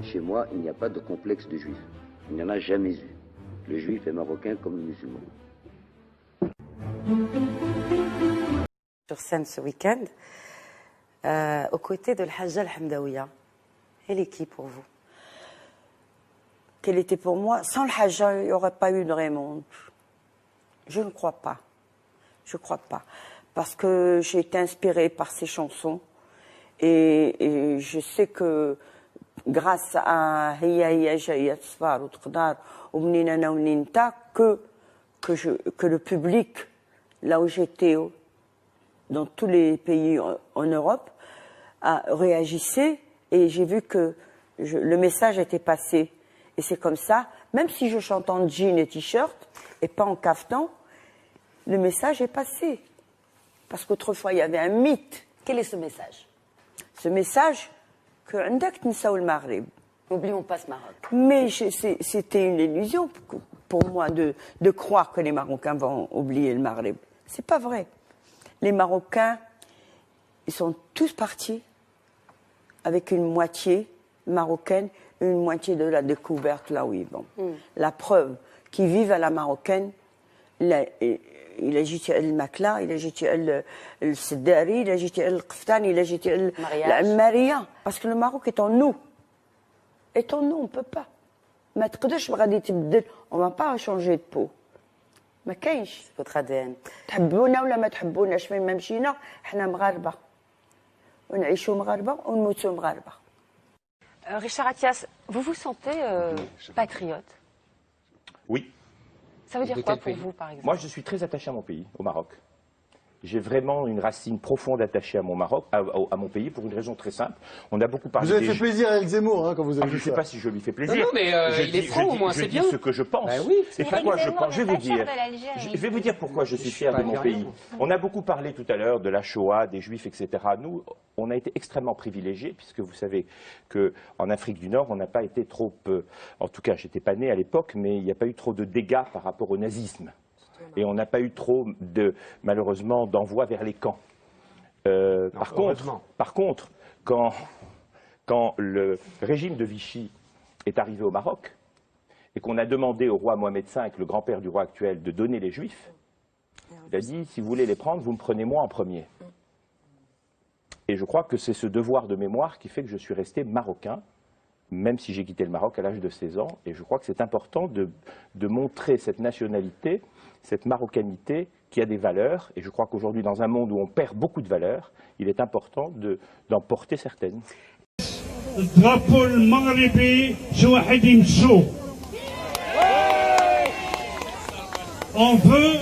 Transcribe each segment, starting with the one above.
Chez moi, il n'y a pas de complexe de juif. Il n'y en a jamais eu. Le juif est marocain comme le musulman. Sur scène ce week-end, aux côtés de l'Hajja al-Hamdawiya. Elle est qui pour vous? Quelle était pour moi? Sans le Hajja, il n'y aurait pas eu de Raymond. Je ne crois pas. Je ne crois pas. Parce que j'ai été inspirée par ses chansons. Et je sais que grâce à Hiya Hiya Jayat Sfar ou Tqdar ou Mninana ou Ninta, que le public, là où j'étais, dans tous les pays en Europe, réagissait. Et j'ai vu que le message était passé. Et c'est comme ça, même si je chante en jean et t-shirt, et pas en caftan, le message est passé. Parce qu'autrefois, il y avait un mythe. Quel est ce message? Ce message, que عندك نساو المغرب. N'oublions pas ce Maroc. Mais c'était une illusion pour moi de croire que les Marocains vont oublier le Maghreb. C'est pas vrai. Les Marocains, ils sont tous partis avec une moitié marocaine, une moitié de la découverte là où ils vont. La preuve qu'ils vivent à la marocaine, il a جيت على الماكله، il a جيت على السداري، il a جيت على القفطان، il a جيت على الماريا. Parce que le Maroc est en nous. Est en nous, on ne peut pas. ما تقدرش غادي تبدل، on va pas changer de peau. ما كاينش. Votre ADN. تحبونا ولا ما تحبوناش، فين ما مشينا احنا مغاربه. ونعيشوا مغاربه ونموتوا مغاربه. Richard Attias, vous vous sentez patriote? Oui. Ça veut dire quoi pour vous, par exemple? Moi, je suis très attaché à mon pays, au Maroc. J'ai vraiment une racine profonde attachée à mon Maroc, à mon pays, pour une raison très simple. On a beaucoup parlé. Vous avez fait plaisir à Eric Zemmour quand vous avez dit ça. Je ne sais pas si je lui fais plaisir. Non, mais il est franc, au moins, c'est bien. Je dis ce que je pense. Ben oui, et pourquoi je pense. Je vais vous dire pourquoi je suis fier de mon pays. On a beaucoup parlé tout à l'heure de la Shoah, des Juifs, etc. Nous, on a été extrêmement privilégiés, puisque vous savez qu'en Afrique du Nord, on n'a pas été trop. En tout cas, j'étais pas né à l'époque, mais il n'y a pas eu trop de dégâts par rapport au nazisme. Et on n'a pas eu trop, malheureusement, d'envois vers les camps. Par contre, quand le régime de Vichy est arrivé au Maroc, et qu'on a demandé au roi Mohamed V, le grand-père du roi actuel, de donner les Juifs, il a dit, si vous voulez les prendre, vous me prenez moi en premier. Et je crois que c'est ce devoir de mémoire qui fait que je suis resté marocain, même si j'ai quitté le Maroc à l'âge de 16 ans. Et je crois que c'est important de montrer cette nationalité, cette marocanité qui a des valeurs. Et je crois qu'aujourd'hui, dans un monde où on perd beaucoup de valeurs, il est important d'en porter certaines. On veut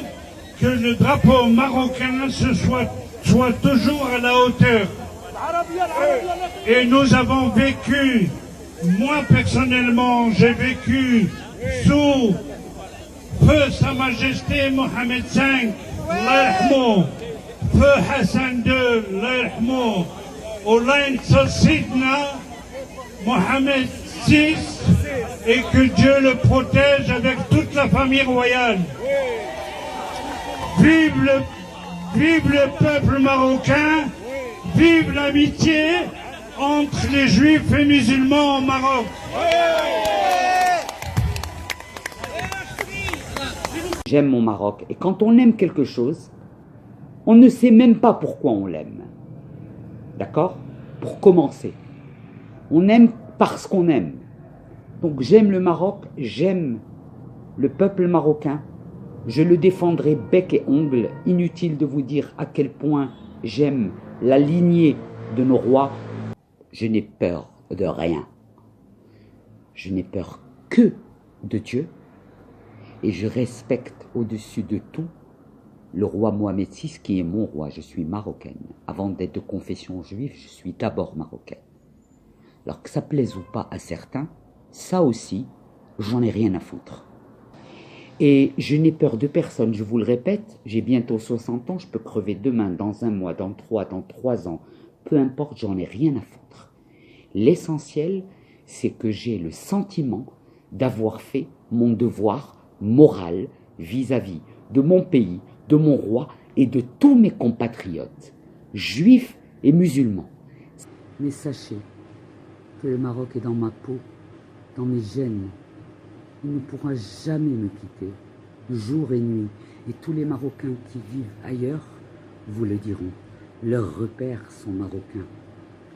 que le drapeau marocain soit toujours à la hauteur. Et nous avons vécu, moi personnellement, j'ai vécu sous feu Sa Majesté Mohamed V, feu Hassan II, Olain Sidna, Mohamed VI, et que Dieu le protège avec toute la famille royale. Vive le peuple marocain, vive l'amitié entre les juifs et musulmans au Maroc. J'aime mon Maroc, et quand on aime quelque chose, on ne sait même pas pourquoi on l'aime. D'accord? Pour commencer. On aime parce qu'on aime. Donc j'aime le Maroc, j'aime le peuple marocain. Je le défendrai bec et ongle. Inutile de vous dire à quel point j'aime la lignée de nos rois. Je n'ai peur de rien. Je n'ai peur que de Dieu. Et je respecte au-dessus de tout le roi Mohamed VI qui est mon roi. Je suis marocaine. Avant d'être de confession juive, je suis d'abord marocaine. Alors que ça plaise ou pas à certains, ça aussi, j'en ai rien à foutre. Et je n'ai peur de personne, je vous le répète, j'ai bientôt 60 ans, je peux crever demain, dans un mois, dans 3 ans. Peu importe, j'en ai rien à foutre. L'essentiel, c'est que j'ai le sentiment d'avoir fait mon devoir moral vis-à-vis de mon pays, de mon roi et de tous mes compatriotes, juifs et musulmans. Mais sachez que le Maroc est dans ma peau, dans mes gènes. Il ne pourra jamais me quitter, jour et nuit. Et tous les Marocains qui vivent ailleurs vous le diront. Leurs repères sont marocains.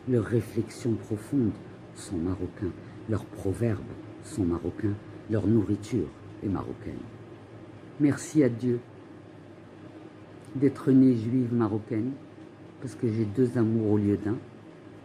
Leurs réflexions profondes sont marocains. Leurs proverbes sont marocains. Leur nourriture est marocaine. Merci à Dieu d'être née juive marocaine, parce que j'ai deux amours au lieu d'un.